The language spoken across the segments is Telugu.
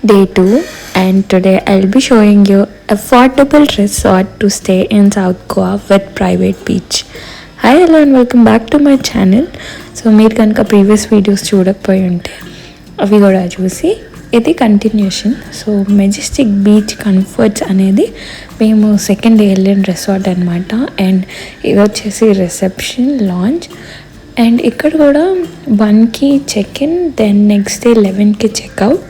Day 2, and today I'll be showing you affordable resort to stay in South Goa with private beach. Hi hello and welcome back to my channel. So మీరు కనుక ప్రీవియస్ వీడియోస్ చూడకపోయి ఉంటే అవి కూడా చూసి ఇది continuation. So majestic beach comforts అనేది మేము సెకండ్ డే వెళ్ళిన రెసార్ట్ అనమాట. అండ్ ఇది వచ్చేసి రిసెప్షన్ లాంజ్. అండ్ ఇక్కడ కూడా 1కి check in, then next day 11కి checkout.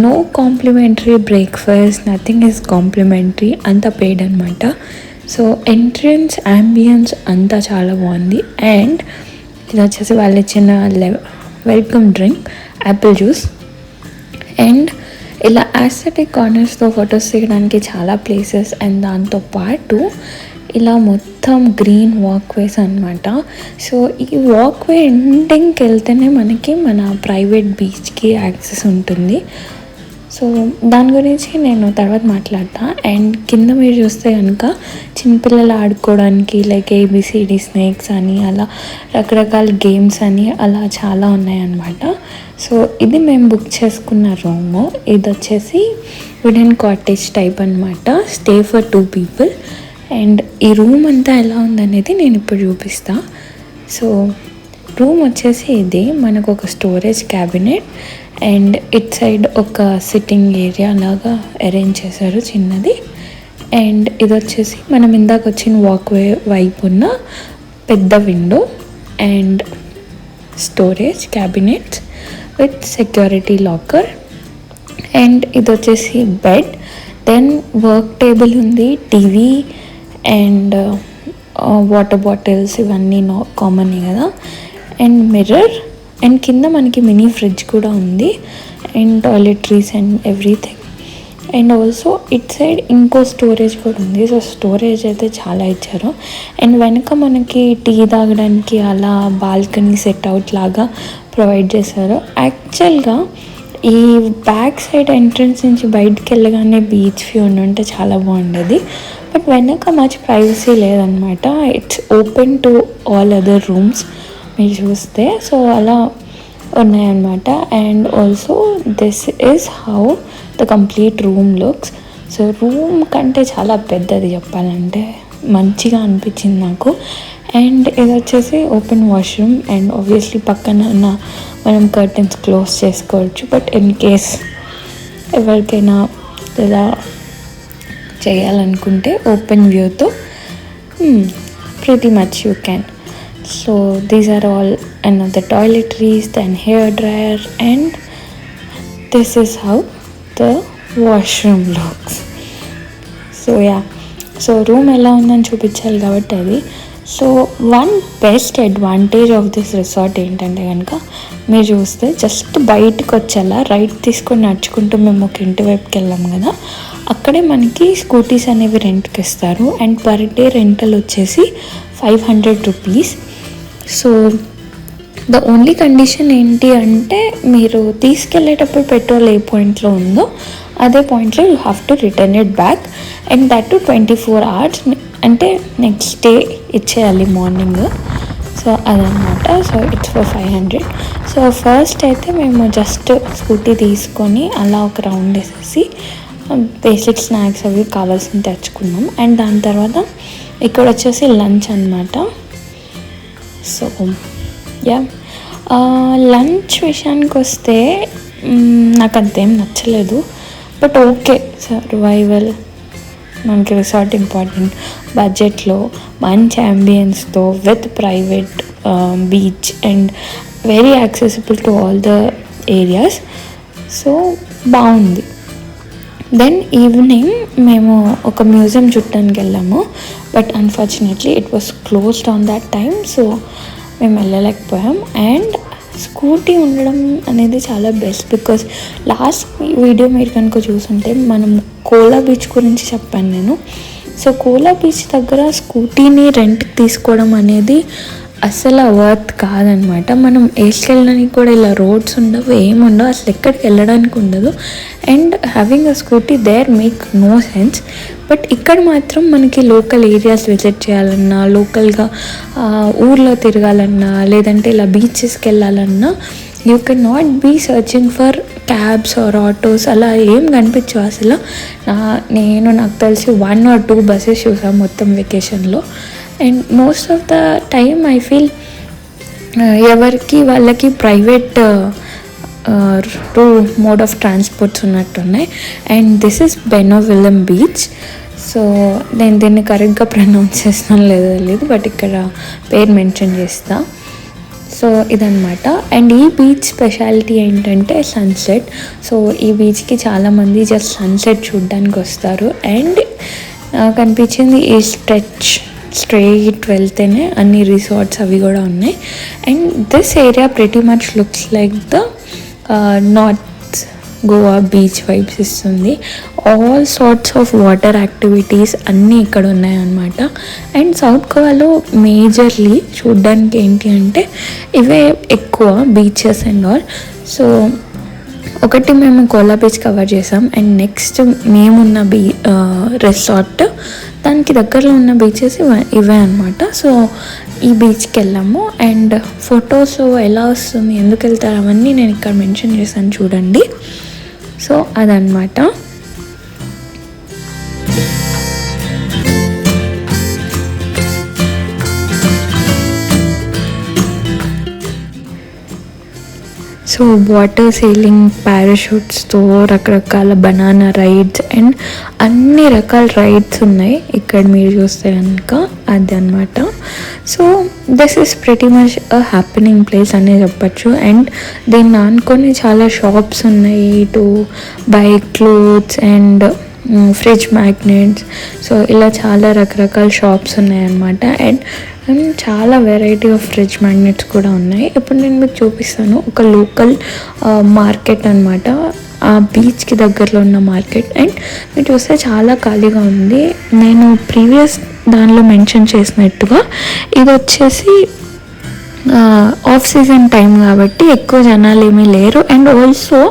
No complimentary breakfast, nothing is complimentary, అంతా పెయిడ్ అనమాట. సో ఎంట్రన్స్ అంబియన్స్ అంతా చాలా బాగుంది. అండ్ ఇది వచ్చేసి వాళ్ళు ఇచ్చిన welcome drink apple juice. And ఇలా యాస్థెటిక్ కార్నర్స్తో ఫొటోస్ తీయడానికి చాలా ప్లేసెస్. అండ్ దాంతోపాటు ఇలా మొత్తం గ్రీన్ వాక్వేస్ అనమాట. సో ఈ వాక్వే ఎండింగ్కి వెళ్తేనే మనకి మన ప్రైవేట్ బీచ్కి యాక్సెస్ ఉంటుంది. సో దాని గురించి నేను తర్వాత మాట్లాడతా. అండ్ కింద మీరు చూస్తే కనుక చిన్నపిల్లలు ఆడుకోవడానికి లైక్ ఏబిసిడి స్నేక్స్ అని అలా రకరకాల గేమ్స్ అని అలా చాలా ఉన్నాయన్నమాట. సో ఇది మేము బుక్ చేసుకున్న రూము. ఇది వచ్చేసి వుడెన్ కాటేజ్ టైప్ అనమాట, స్టే ఫర్ 2 people. అండ్ ఈ రూమ్ అంతా ఎలా ఉందనేది నేను ఇప్పుడు చూపిస్తా. సో రూమ్ వచ్చేసి ఇది మనకు ఒక storage cabinet and it side ఒక సిట్టింగ్ ఏరియా లాగా అరేంజ్ చేశారు చిన్నది. అండ్ ఇది వచ్చేసి మనం ఇందాక వచ్చిన వాక్వే వైపు ఉన్న పెద్ద window and storage cabinets with security locker. And ఇది వచ్చేసి బెడ్, దెన్ వర్క్ టేబుల్ ఉంది, టీవీ అండ్ వాటర్ బాటిల్స్ ఇవన్నీ కామన్ కదా. అండ్ మిర్రర్, అండ్ కింద మనకి మినీ ఫ్రిడ్జ్ కూడా ఉంది, and toiletries and everything. And also it side ఇంకో స్టోరేజ్ కూడా ఉంది. సో స్టోరేజ్ అయితే చాలా ఇచ్చారు. అండ్ వెనక మనకి టీ తాగడానికి అలా బాల్కనీ సెట్అవుట్ లాగా ప్రొవైడ్ చేశారు. యాక్చువల్గా ఈ బ్యాక్ సైడ్ ఎంట్రన్స్ నుంచి బయటికి వెళ్ళగానే బీచ్ వ్యూ ఉంటే చాలా బాగుండేది. బట్ వెనక మచ్ ప్రైవసీ లేదనమాట. It's open to all other rooms మీరు చూస్తే. సో అలా ఉన్నాయన్నమాట. And also this is how the complete room looks. So room కంటే చాలా పెద్దది చెప్పాలంటే, మంచిగా అనిపించింది నాకు. అండ్ ఇది వచ్చేసి ఓపెన్ వాష్రూమ్. అండ్ ఆబ్వియస్లీ పక్కన ఉన్న మనం కర్టెన్స్ క్లోజ్ చేసుకోవచ్చు. బట్ ఇన్ కేస్ ఎవరికైనా ఇలా చేయాలనుకుంటే open వ్యూతో pretty much you can. So these are all another toiletries, then hair dryer, and this is how the washroom looks. So yeah, so room ఎలా ఉందని చూపించాలి కాబట్టి అది. So one best advantage of this resort ఏంటంటే కనుక మీరు చూస్తే జస్ట్ బయటకు వచ్చేలా రైట్ తీసుకొని నడుచుకుంటూ మేము ఒక ఇంటి వైపుకి వెళ్ళాం కదా, అక్కడే మనకి స్కూటీస్ అనేవి రెంట్కి ఇస్తారు. అండ్ పర్ డే రెంటల్ వచ్చేసి 500 rupees. So the only condition ఏంటి అంటే మీరు తీసుకెళ్ళేటప్పుడు పెట్రోల్ ఏ పాయింట్లో ఉందో అదే పాయింట్లో you have to return it back. And that to 24 hours, అంటే నెక్స్ట్ డే ఇచ్చేయాలి మార్నింగ్. సో అదనమాట. So it's for 500. So first అయితే మేము జస్ట్ స్కూటీ తీసుకొని అలా ఒక రౌండ్ వేసేసి బేసిక్ స్నాక్స్ అవి కావాల్సింది తెచ్చుకున్నాం. అండ్ దాని తర్వాత ఇక్కడ వచ్చేసి లంచ్ అనమాట. సో యా, లంచ్ విషయానికి వస్తే నాకు అంతేం నచ్చలేదు. బట్ ఓకే, సర్వైవల్, మనకి రిసార్ట్ ఇంపార్టెంట్. బడ్జెట్లో మంచి అంబియన్స్తో with private beach and very accessible to all the areas. So బాగుంది. దెన్ ఈవినింగ్ మేము ఒక మ్యూజియం చూడటానికి వెళ్ళాము. But unfortunately it was closed on that time. So మేము వెళ్ళలేకపోయాం. అండ్ స్కూటీ ఉండడం అనేది చాలా బెస్ట్, బికాస్ లాస్ట్ వీడియో మీరు కనుక చూసుంటే మనం కోలా బీచ్ గురించి చెప్పాను నేను. సో కోలా బీచ్ దగ్గర స్కూటీని రెంట్కి తీసుకోవడం అనేది అసలు వర్త్ కాదనమాట. మనం వేసుకెళ్ళడానికి కూడా ఇలా రోడ్స్ ఉండవు, ఏముండవు, అసలు ఎక్కడికి వెళ్ళడానికి ఉండదు. And having a scooty there make no sense. But ఇక్కడ మాత్రం మనకి లోకల్ ఏరియాస్ విజిట్ చేయాలన్నా, లోకల్గా ఊర్లో తిరగాలన్నా, లేదంటే ఇలా బీచెస్కి వెళ్ళాలన్నా you can not be searching for cabs or autos అలా ఏం కనిపించవు అసలు. నాకు తెలిసి 1 or 2 బస్సెస్ చూసాను మొత్తం వెకేషన్లో. And most of the time I feel ఎవరికి వాళ్ళకి ప్రైవేట్ మోడ్ ఆఫ్ ట్రాన్స్పోర్ట్స్ ఉన్నట్టున్నాయి. And this is Benaulim beach. So నేను దీన్ని కరెక్ట్గా ప్రొనౌన్స్ చేస్తాను లేదో తెలియదు, బట్ ఇక్కడ పేరు మెన్షన్ చేస్తా. సో ఇదన్నమాట. అండ్ ఈ బీచ్ స్పెషాలిటీ ఏంటంటే సన్సెట్. సో ఈ బీచ్కి చాలామంది జస్ట్ సన్సెట్ చూడడానికి వస్తారు. అండ్ నాకు అనిపించింది ఈ స్ట్రైట్ వెళ్తేనే అన్ని రిసార్ట్స్ అవి కూడా ఉన్నాయి. And this area pretty much looks like the north Goa beach vibes ఇస్తుంది. All sorts of water activities అన్నీ ఇక్కడ ఉన్నాయన్నమాట. అండ్ సౌత్ గోవాలో మేజర్లీ చూడ్డానికి ఏంటి అంటే ఇవే ఎక్కువ బీచెస్ అండ్ ఆల్. సో ఒకటి మేము కోలా బీచ్ కవర్ చేసాం. అండ్ నెక్స్ట్ మేమున్న రిసార్ట్ దానికి దగ్గరలో ఉన్న బీచెస్ ఇవే అనమాట. సో ఈ బీచ్కి వెళ్ళాము. అండ్ ఫొటోస్ ఎలా వస్తుంది, ఎందుకు వెళ్తారు అవన్నీ నేను ఇక్కడ మెన్షన్ చేశాను చూడండి. సో అదనమాట. సో వాటర్ సెయిలింగ్, పారాషూట్స్తో రకరకాల బనానా రైడ్స్ అండ్ అన్ని రకాల రైడ్స్ ఉన్నాయి ఇక్కడ మీరు చూస్తే కనుక. అది అనమాట. So this is pretty much a happening place అనే చెప్పచ్చు. అండ్ దీన్ని ఆనుకొని చాలా షాప్స్ ఉన్నాయి to buy clothes and fridge magnets. So ఇలా చాలా రకరకాల షాప్స్ ఉన్నాయన్నమాట. అండ్ చాలా వెరైటీ ఆఫ్ ఫ్రిడ్జ్ మ్యాగ్నెట్స్ కూడా ఉన్నాయి. ఇప్పుడు నేను మీకు చూపిస్తాను ఒక లోకల్ మార్కెట్ అనమాట, ఆ బీచ్కి దగ్గరలో ఉన్న మార్కెట్. అండ్ మీరు చూస్తే చాలా ఖాళీగా ఉంది. నేను ప్రీవియస్ దానిలో మెన్షన్ చేసినట్టుగా ఇది వచ్చేసి ఆఫ్ సీజన్ టైం కాబట్టి ఎక్కువ జనాలు ఏమీ లేరు. అండ్ ఆల్సో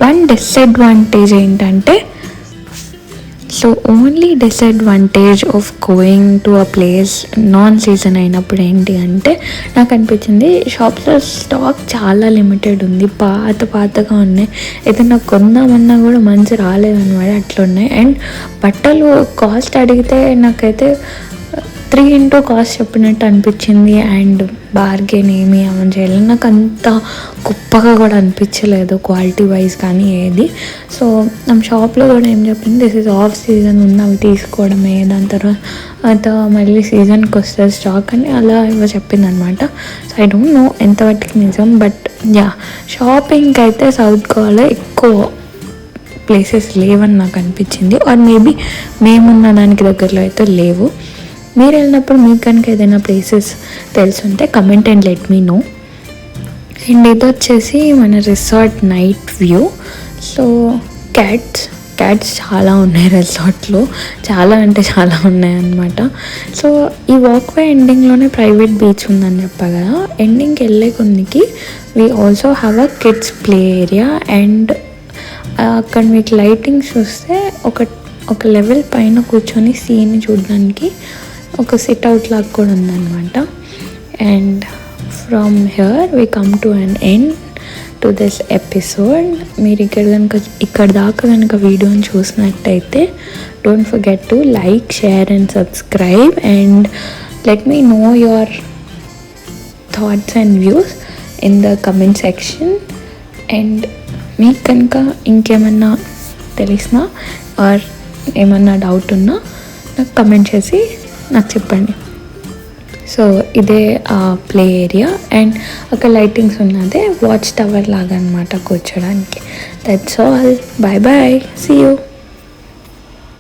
వన్ డిసడ్వాంటేజ్ ఏంటంటే, so only disadvantage of going to a place non season అయినప్పుడు ఏంటి అంటే నాకు అనిపించింది షాప్స్లో స్టాక్ చాలా లిమిటెడ్ ఉంది, పాతగా ఉన్నాయి. ఏదైనా కొందామన్నా కూడా మంచి రాలేదన్నమాట, అట్లున్నాయి. అండ్ బట్టలు కాస్ట్ అడిగితే నాకైతే 3 into కాస్ట్ చెప్పినట్టు అనిపించింది. అండ్ బార్గెన్ ఏమి అవన్నీ చేయలేదు. నాకు అంత గొప్పగా కూడా అనిపించలేదు క్వాలిటీ వైజ్ కానీ ఏది. సో నా షాప్లో కూడా ఏం చెప్పింది, దిస్ ఇస్ ఆఫ్ సీజన్, ఉన్నవి తీసుకోవడమే, దాని తర్వాత మళ్ళీ సీజన్కి వస్తుంది స్టాక్ అని అలా ఏవో చెప్పింది అనమాట. సో ఐ డోంట్ నో ఎంతవరకు నిజం, బట్ యా షాపింగ్కి అయితే సౌత్ గోవాలో ఎక్కువ ప్లేసెస్ లేవని నాకు అనిపించింది. ఆర్ మేబీ మేమున్న దానికి దగ్గరలో అయితే లేవు. మీరు వెళ్ళినప్పుడు మీకు కనుక ఏదైనా ప్లేసెస్ తెలుసుంటే comment and let me know. And ఇది వచ్చేసి మన resort night view. So cats చాలా ఉన్నాయి రిసార్ట్లో, చాలా అంటే చాలా ఉన్నాయన్నమాట. సో ఈ వాక్వే ఎండింగ్లోనే ప్రైవేట్ బీచ్ ఉందని చెప్పా కదా. ఎండింగ్కి వెళ్ళే కొన్నికి we also have a kids play area. And అక్కడ మీకు లైటింగ్స్ చూస్తే ఒక లెవెల్ పైన కూర్చొని సీన్ చూడడానికి ఒక సిట్ అవుట్ లాగా కూడా ఉందన్నమాట. And from here we come to an end to this episode. మీరు ఇక్కడ దాకా కనుక వీడియోని చూసినట్టయితే don't forget to like, share and subscribe. And let me know your thoughts and views in the comment section. And మీకు కనుక ఇంకేమన్నా తెలిసినా ఆర్ ఏమన్నా డౌట్ ఉన్నా నాకు కమెంట్ చేసి నాకు చెప్పండి. సో ఇదే ప్లే ఏరియా. అండ్ అక్కడ లైటింగ్స్ ఉన్నదే వాచ్ టవర్ లాగా అనమాట కూర్చోడానికి. That's all. Bye bye, see you.